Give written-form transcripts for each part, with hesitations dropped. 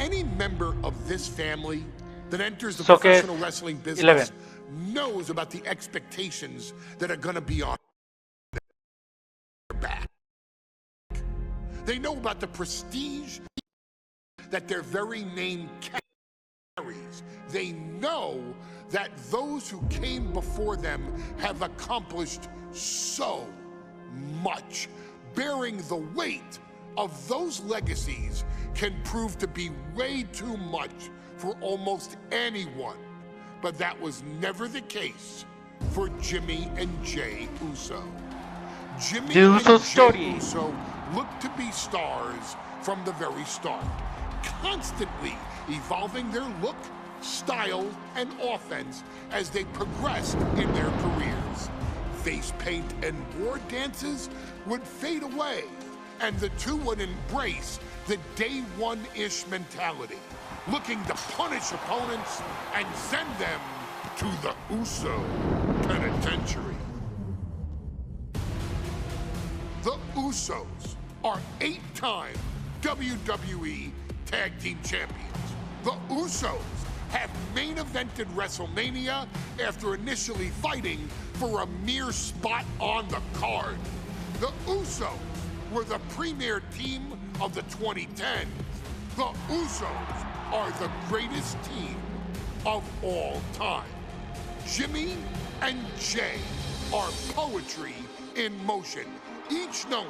Any member of this family that enters the Showcase professional wrestling business 11. knows about the expectations that are going to be on their back. They know about the prestige that their very name carries. They know that those who came before them have accomplished so much. Bearing the weight of those legacies can prove to be way too much for almost anyone. But that was never the case for Jimmy and Jay Uso. Jimmy and Jay Uso looked to be stars from the very start, constantly evolving their look, style, and offense as they progressed in their careers. Face paint and war dances would fade away, and the two would embrace the day one-ish mentality, looking to punish opponents and send them to the Uso penitentiary. The Usos are 8-time WWE Tag Team Champions. The Usos have main evented WrestleMania after initially fighting for a mere spot on the card. The Usos were the premier team of the 2010s. The Usos are the greatest team of all time. Jimmy and Jay are poetry in motion, each knowing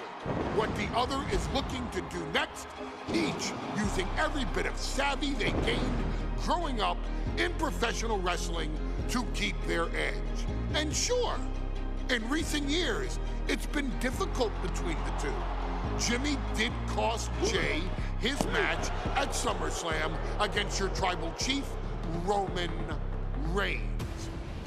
what the other is looking to do next, each using every bit of savvy they gained growing up in professional wrestling to keep their edge. And sure, in recent years, it's been difficult between the two. Jimmy did cost Jay his match at SummerSlam against your tribal chief, Roman Reigns.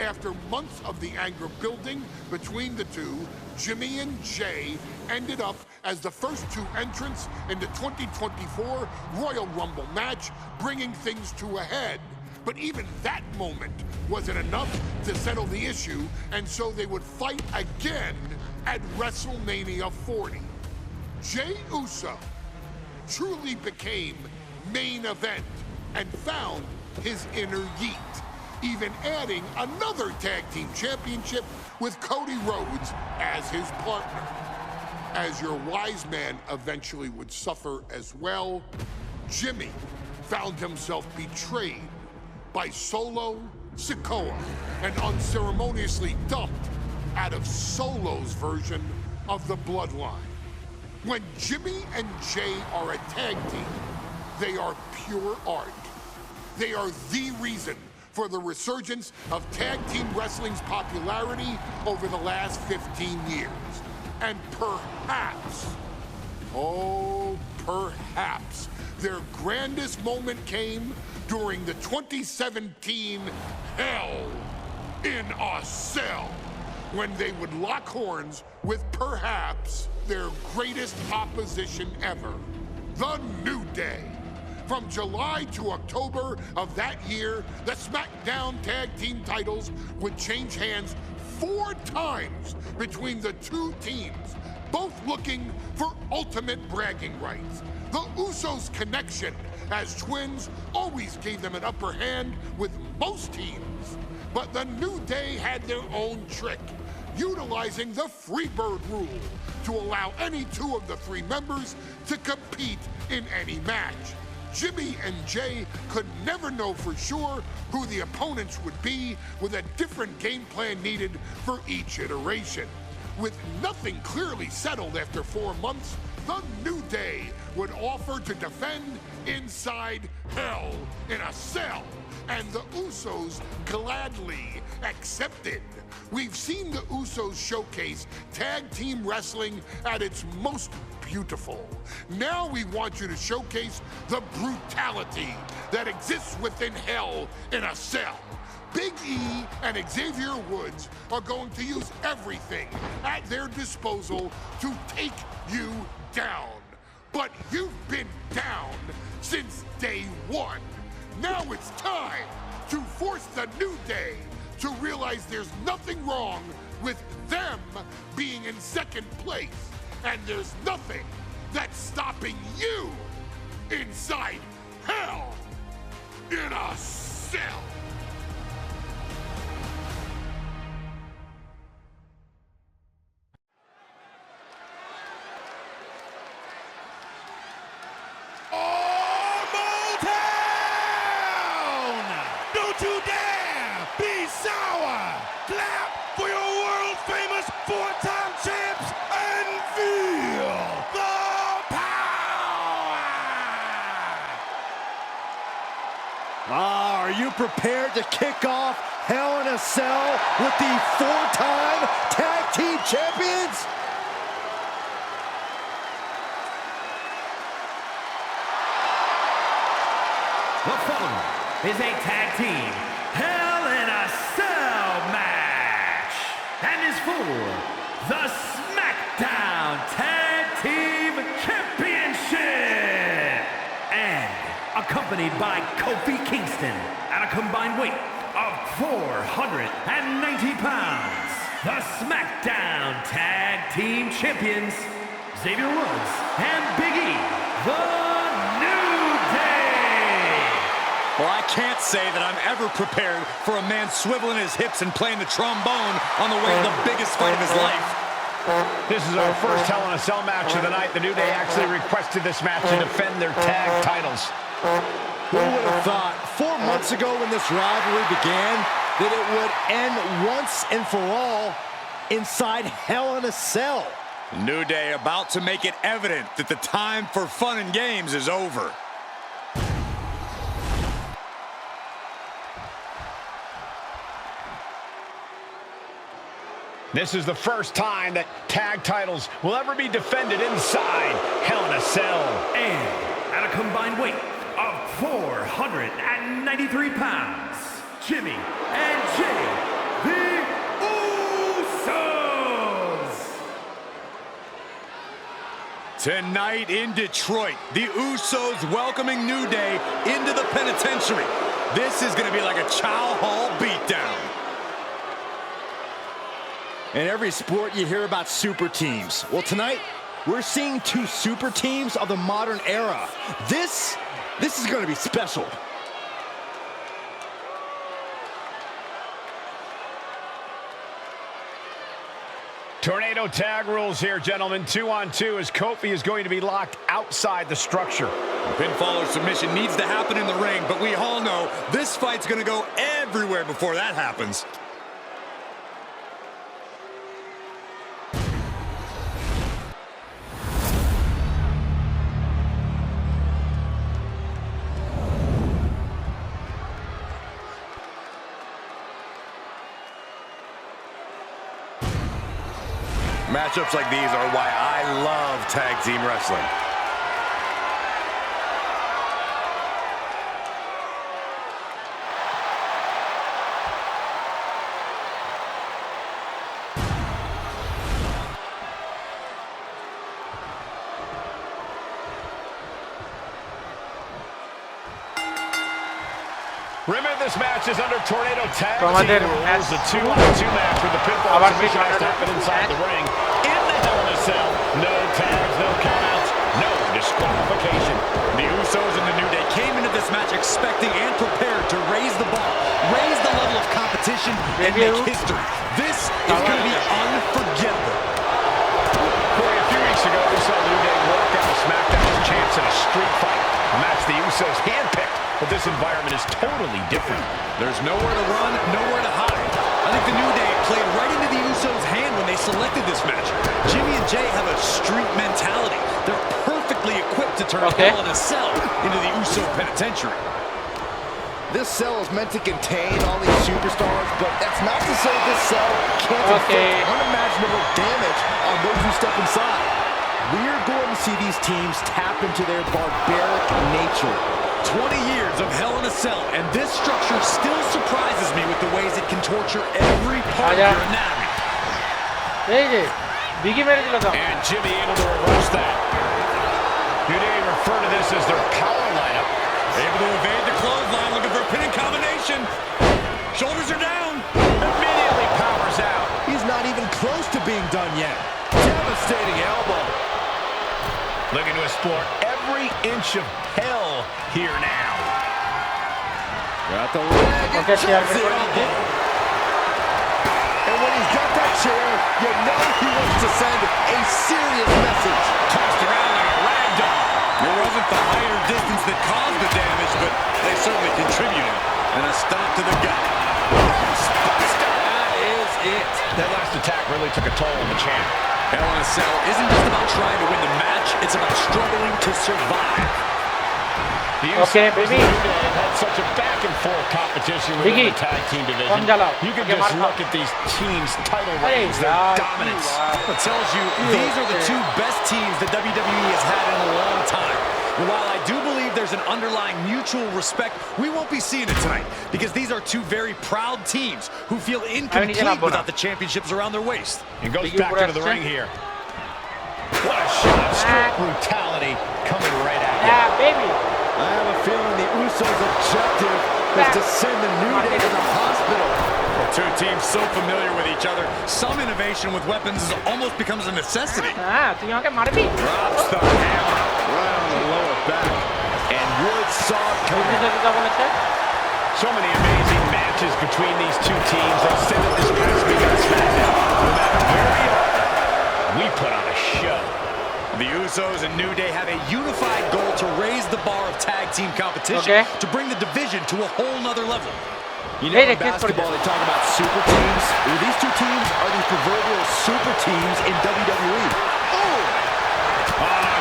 After months of the anger building between the two, Jimmy and Jay ended up as the first two entrants in the 2024 Royal Rumble match, bringing things to a head. But even that moment wasn't enough to settle the issue, and so they would fight again at WrestleMania 40. Jay Uso truly became main event and found his inner yeet, even adding another tag team championship with Cody Rhodes as his partner. As your wise man eventually would suffer as well, Jimmy found himself betrayed by Solo Sikoa and unceremoniously dumped out of Solo's version of the bloodline. When Jimmy and Jay are a tag team, they are pure art. They are the reason for the resurgence of tag team wrestling's popularity over the last 15 years. And perhaps, oh, perhaps, their grandest moment came during the 2017 Hell in a Cell, when they would lock horns with perhaps their greatest opposition ever, The New Day. From July to October of that year, the SmackDown Tag Team titles would change hands 4 times between the two teams, both looking for ultimate bragging rights. The Usos' connection as twins always gave them an upper hand with most teams. But the New Day had their own trick, utilizing the Freebird rule to allow any 2 of the 3 members to compete in any match. Jimmy and Jay could never know for sure who the opponents would be, with a different game plan needed for each iteration. With nothing clearly settled after 4 months, the New Day would offer to defend inside Hell in a Cell, and the Usos gladly accepted. We've seen the Usos showcase tag team wrestling at its most beautiful. Now we want you to showcase the brutality that exists within Hell in a Cell. Big E and Xavier Woods are going to use everything at their disposal to take you down. But you've been down since day one. Now it's time to force the New Day to realize there's nothing wrong with them being in second place, and there's nothing that's stopping you inside Hell in a cell. Don't you dare be sour! Clap for your world-famous four-time champs and feel the power! Are you prepared to kick off Hell in a Cell with the four-time tag team champions? The following is a tag team Hell in a Cell match and is for the SmackDown Tag Team Championship and accompanied by Kofi Kingston at a combined weight of 490 pounds. The SmackDown Tag Team Champions, Xavier Woods and Big E, the New Day. Well, I can't say that I'm ever prepared for a man swiveling his hips and playing the trombone on the way to the biggest fight of his life. This is our first Hell in a Cell match of the night. The New Day actually requested this match to defend their tag titles. Who would have thought 4 months ago when this rivalry began that it would end once and for all inside Hell in a Cell? New Day about to make it evident that the time for fun and games is over. This is the first time that tag titles will ever be defended inside Hell in a Cell. And at a combined weight of 493 pounds, Jimmy and Jay, the Usos. Tonight in Detroit, the Usos welcoming New Day into the penitentiary. This is going to be like a Chow Hall beatdown. In every sport, you hear about super teams. Well, tonight, we're seeing 2 super teams of the modern era. This is going to be special. Tornado tag rules here, gentlemen. 2-on-2 as Kofi is going to be locked outside the structure. Pinfall or submission needs to happen in the ring, but we all know this fight's going to go everywhere before that happens. Matchups like these are why I love tag team wrestling. Remember, this match is under Tornado tag So team আমাদের rules. The 2-on-2 match with the pinfall আবার submission has to কি happen inside the ring. In the Hell in a Cell, no tags, no countouts, no disqualification. The Usos and the New Day came into this match expecting and prepared to raise the bar, raise the level of competition, and make history. This is going to be unforgettable. Corey, a few weeks ago, we saw New Day walk out of SmackDown's champs in a street fight, a match the Usos handpicked, but this environment is totally different. There's nowhere to run, nowhere to hide. I think the New Day played right into the Usos' hand when they selected this match. Jimmy and Jay have a street mentality. They're perfectly equipped to turn Hell in a Cell into the Uso penitentiary. This cell is meant to contain all these superstars, but that's not to say this cell can't inflict unimaginable damage on those who step inside. We're going to see these teams tap into their barbaric nature. 20 years of Hell in a Cell, and this structure still surprises me with the ways it can torture every part of your anatomy. And Jimmy able to reverse that. New Day refer to this as their power lineup. Able to evade the clothesline, looking for a pinning combination. Shoulders are down. Immediately powers out. He's not even close to being done yet. Devastating elbow. Looking to explore every inch of hell here now. Got the leg. Okay, chair. And when he's got that chair, you know he wants to send a serious message. Tossed around like a rag doll. It wasn't the height or distance that caused the damage, but they certainly contributed. And a stomp to the gut. That is it. That last attack really took a toll on the champ. Hell in a Cell isn't just about trying to win the match, it's about struggling to survive. Okay, baby. Had such a back and forth competition within the tag team division. You can just look at these teams' title reigns, their dominance. It tells you these are the two best teams that WWE has had in a long time. And while I do believe there's an underlying mutual respect, we won't be seeing it tonight because these are two very proud teams who feel incomplete without the championships around their waist. It goes back into the ring here. What a shot of straight brutality coming right at you. Yeah, baby. I have a feeling the Usos' objective is to send the New Day to the hospital. Two teams so familiar with each other, some innovation with weapons almost becomes a necessity. तो यहाँ के मारे भी. Drops the hammer. Right on the lower back. And Wood saw it coming. So many amazing matches between these two teams. Let's say that this past week on SmackDown, no matter where we are, we put on a show. The Usos and New Day have a unified goal to raise the bar of tag team competition, to bring the division to a whole nother level. You know, in basketball, they talk about super teams. Well, these two teams are the proverbial super teams in WWE. Oh,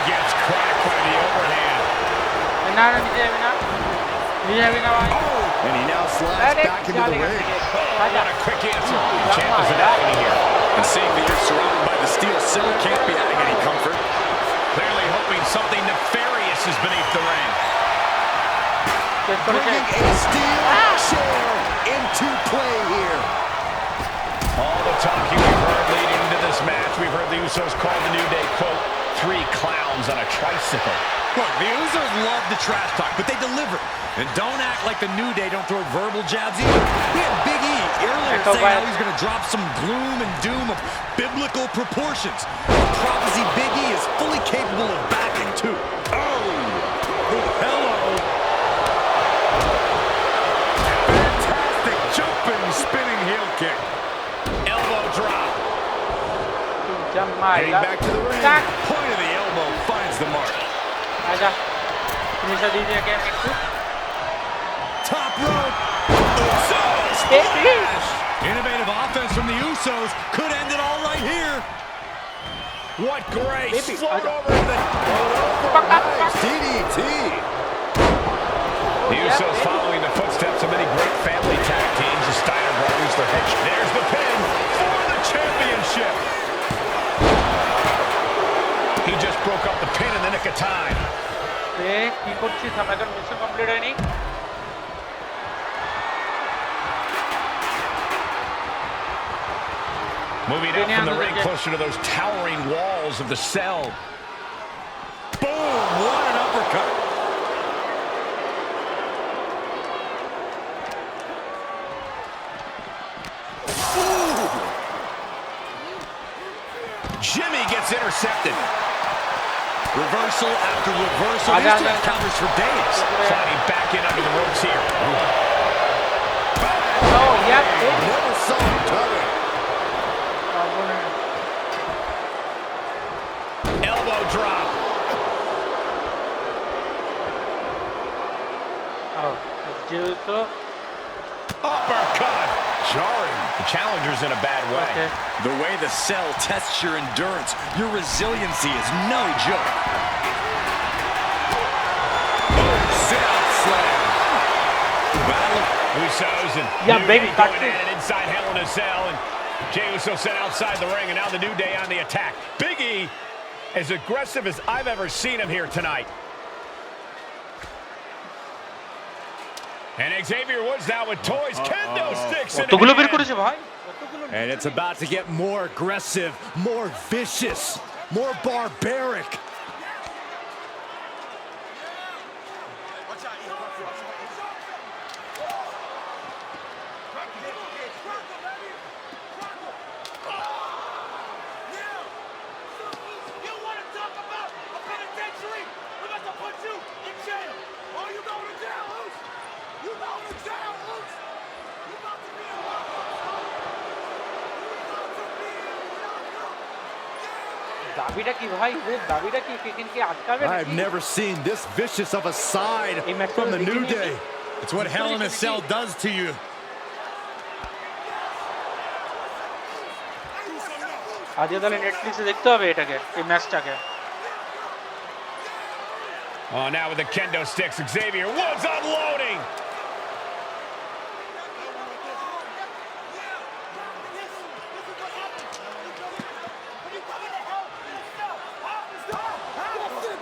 gets cracked by the overhand. And he now slides back into the ring. What a quick answer. The champ is in agony here. And seeing that you're surrounded by the steel cell can't be adding any comfort. Clearly hoping something nefarious is beneath the ring. Bringing a steel chair into play here. All the talking we've heard leading into this match, we've heard the Usos call the New Day, quote, 3 clowns on a tricycle. Look, the Usos love the trash talk, but they deliver. And don't act like the New Day don't throw verbal jabs either. We had Big E earlier saying how he's going to drop some gloom and doom of biblical proportions. A prophecy Big E is fully capable of backing, too. Oh, hello. Fantastic jumping, spinning heel kick. Elbow drop. Heading back to the ring. Point of the elbow finds the mark. Top rope. Usos. Innovative offense from the Usos could end it all right here. What grace. Float over the... Nice DDT. The Usos following the footsteps of many great family tag teams. The Steiner brothers, their head. There's the pin for the championship. He just broke up the pin in the nick of time. Moving out from the ring closer to those towering walls of the cell. Boom! What an uppercut. Ooh. Jimmy gets intercepted. Reversal after reversal. These two have counters for days. Sliding back in under the ropes here. Oh, yeah. Never saw him coming. Elbow drop. Uppercut. Jarring. The challenger's in a bad way. The way the cell tests your endurance, your resiliency is no joke. Sit-out slam. Battle. Usos and Yeah, baby, going at it inside Hell in a Cell, and Jey Uso sent outside the ring, and now the New Day on the attack. Big E, as aggressive as I've ever seen him here tonight. And Xavier Woods now with toys, kendo sticks in hand. And it's about to get more aggressive, more vicious, more barbaric. You going to jail! I've never seen this vicious of a side from the New Day. It's what Hell in a Cell does to you. আজকে তাহলে নেটফ্লিক্সে দেখতে হবে এটাকে, এই ম্যাচটাকে। Oh, now with the kendo sticks, Xavier Woods unloading.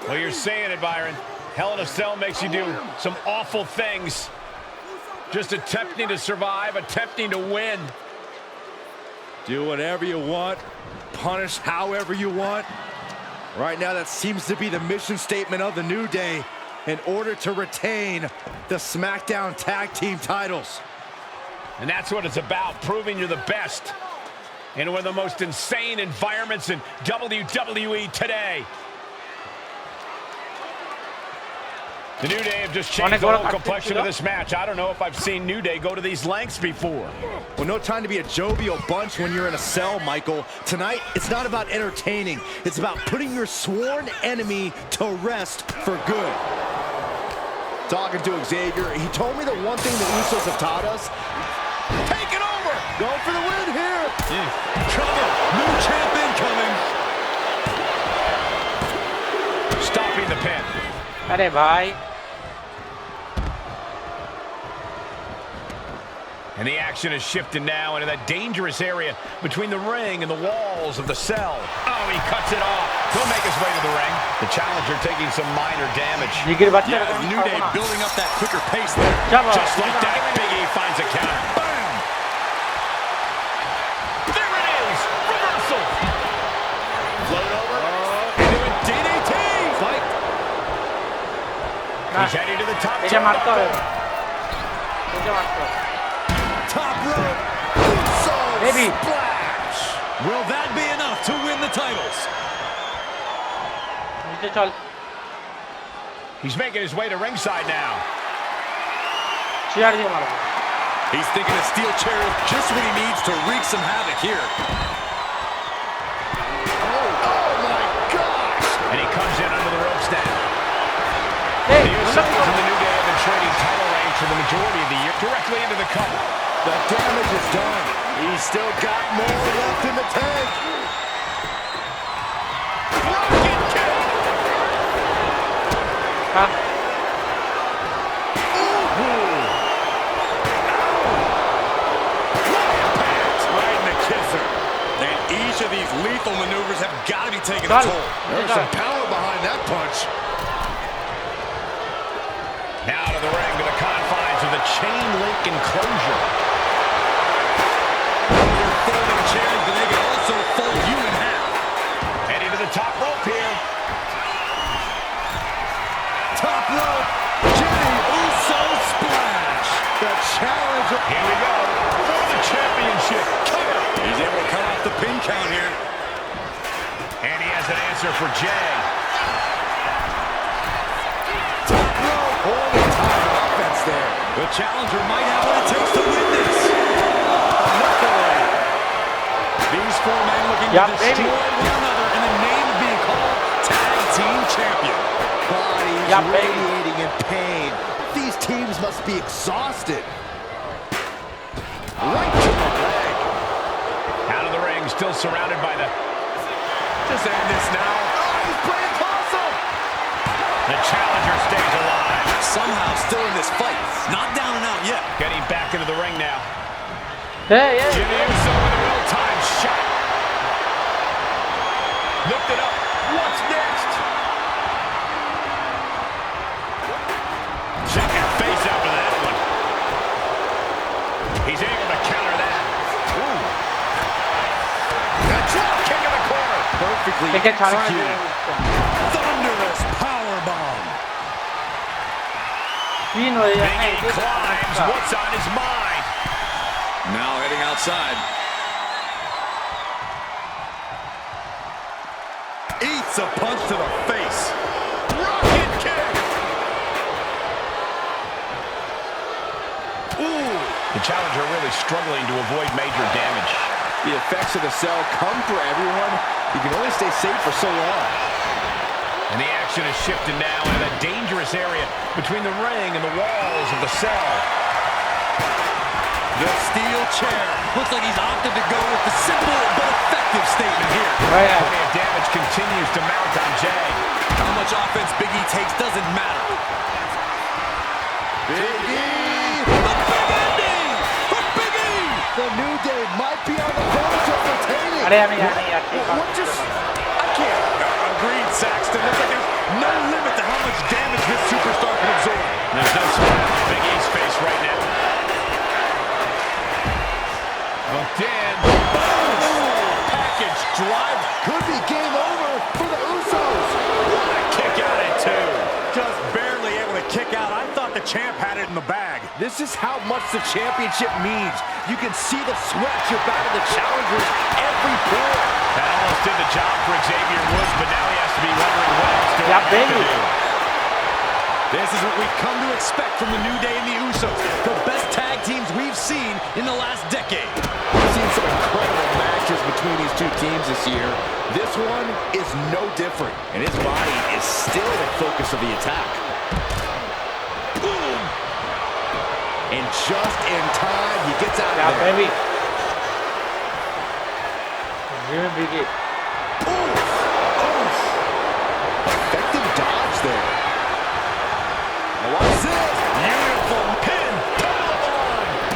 Well, you're saying it, Byron. Hell in a Cell makes you do some awful things. Just attempting to survive, attempting to win. Do whatever you want, punish however you want. Right now, that seems to be the mission statement of the New Day in order to retain the SmackDown Tag Team titles. And that's what it's about, proving you're the best in one of the most insane environments in WWE today. The New Day have just changed the whole complexion of this match. I don't know if I've seen New Day go to these lengths before. Well, no time to be a jovial bunch when you're in a cell, Michael. Tonight, it's not about entertaining. It's about putting your sworn enemy to rest for good. Talking to Xavier, he told me the one thing the Usos have taught us. Take it over! Go for the win here! Trouble! New champ incoming! Stopping the pin. अरे भाई And the action is shifted now into that dangerous area between the ring and the walls of the cell. Oh, he cuts it off. He'll make his way to the ring. The challenger taking some minor damage. Yeah, New Day building up that quicker pace there. Just like that, Big E finds a counter. Bam! There it is! Reversal! Float over. Into a DDT! Fight! He's heading to the top. Top rope! Maybe. Splash! Will that be enough to win the titles? He's making his way to ringside now. He's thinking a steel chair is just what he needs to wreak some havoc here. Oh my gosh! And he comes in under the ropes now. The Usos and the New Day have been trading title reigns for the majority of the year directly into the cover. The damage is done. He's still got more left in the tank. Rocket kick! Right in the kisser. And each of these lethal maneuvers have got to be taking a toll. There's some power behind that punch. Now to the ring, to the confines of the chain link enclosure. They're folding chairs, but they can also fold you in half. Heading to the top rope here. Top rope. Jimmy Uso splash. The challenger. Here we go for the championship. Cover. He's able to cut off the pin count here. And he has an answer for Jay. Top rope. Holy time offense there. The challenger might have what it takes to win this. These four men looking to destroy one another in the name of being called Tag Team Champion. Bodies radiating in pain. These teams must be exhausted. Right to the leg. Out of the ring, still surrounded by the... Just end this now. Oh, he's playing possum. The challenger stays alive. Somehow still in this fight. Not down and out yet. Getting back into the ring now. Hey, Jimmy Uso with a well-timed shot. Lifted up. What's next? Check your face after that one. He's able to counter that. Ooh. The drop kick in the corner. Perfectly executed. Thunderous powerbomb. Big E climbs. What's on his mind? Now heading outside. Eats a punch to the face. Rocket kick. Ooh. The challenger really struggling to avoid major damage. The effects of the cell come for everyone. You can only stay safe for so long. And the action is shifted now into that dangerous area between the ring and the walls of the cell. The steel chair. Looks like he's opted to go with the simple but effective statement here. Plenty of damage continues to mount on Jay. How much offense Big E takes doesn't matter. Big E! The big ending for Big E! The New Day might be on the verge of retaining. What just... I can't... Agreed, Saxton. Looks like there's no limit to how much damage this superstar can absorb. There's no smile on Big E's face right now. Hooked in. Package driver. Could be game over for the Usos. What a kick out at two. Just barely able to kick out. I thought the champ had it in the bag. This is how much the championship means. You can see the sweat drip out of the challengers every pore. That almost did the job for Xavier Woods, but now he has to be wondering what else to do. This is what we've come to expect from the New Day and the Usos. The best tag teams we've seen in the last decade. We've seen some incredible matches between these two teams this year. This one is no different, and his body is still the focus of the attack. Boom! And just in time, he gets out of there. Baby. Effective dodge there. What's this? Beautiful pin.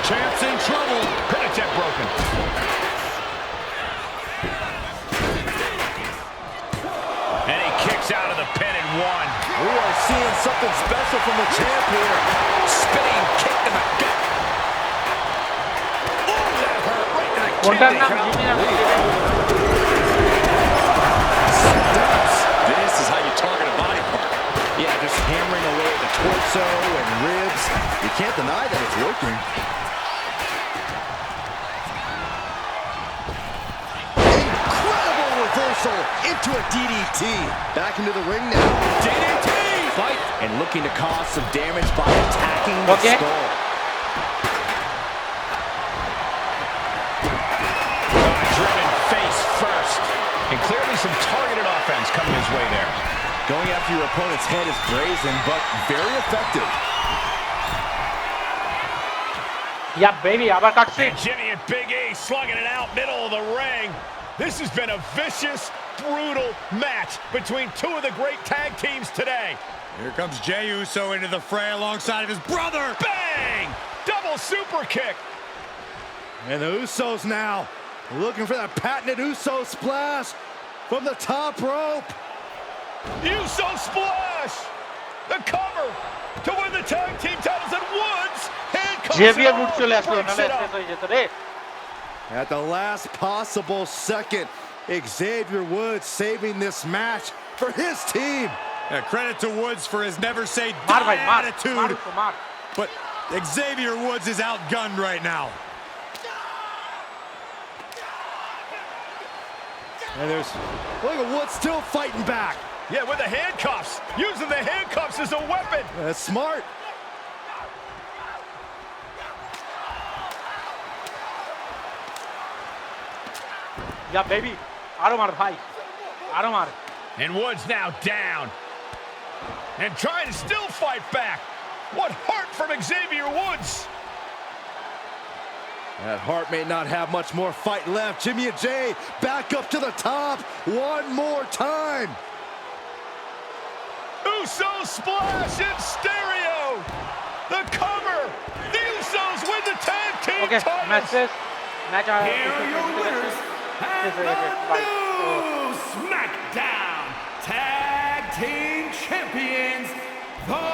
Champ's in trouble. Credit check broken. And he kicks out of the pin and one. We are seeing something special from the champ here. Spinning kick in the gut. Oh, that hurt right in the kidney. This is how you target a body part. Yeah, just hammering away at the torso and ribs. You can't deny that it's working. Incredible reversal into a DDT. Back into the ring now. DDT! Fight! And looking to cause some damage by attacking the skull. Driven face first. And clearly some targeted offense coming his way there. Going after your opponent's head is brazen, but very effective. Yeah, baby, and Jimmy and Big E slugging it out middle of the ring. This has been a vicious, brutal match between two of the great tag teams today. Here comes Jey Uso into the fray alongside of his brother. Bang! Double super kick. And the Usos now looking for that patented Uso splash from the top rope. Uso splash! The cover to win the tag team titles, and Woods handcuffs it up. At the last possible second, Xavier Woods saving this match for his team. Credit to Woods for his never say die attitude. But Xavier Woods is outgunned right now. And look at Woods still fighting back. Yeah, with the handcuffs. Using the handcuffs as a weapon. That's smart. Yeah, baby. And Woods now down. And trying to still fight back. What heart from Xavier Woods. That Hart may not have much more fight left. Jimmy and Jay back up to the top one more time. Uso splash in stereo. The cover. The Usos win the tag team titles. Here are your winners and the new SmackDown Tag Team Champions, the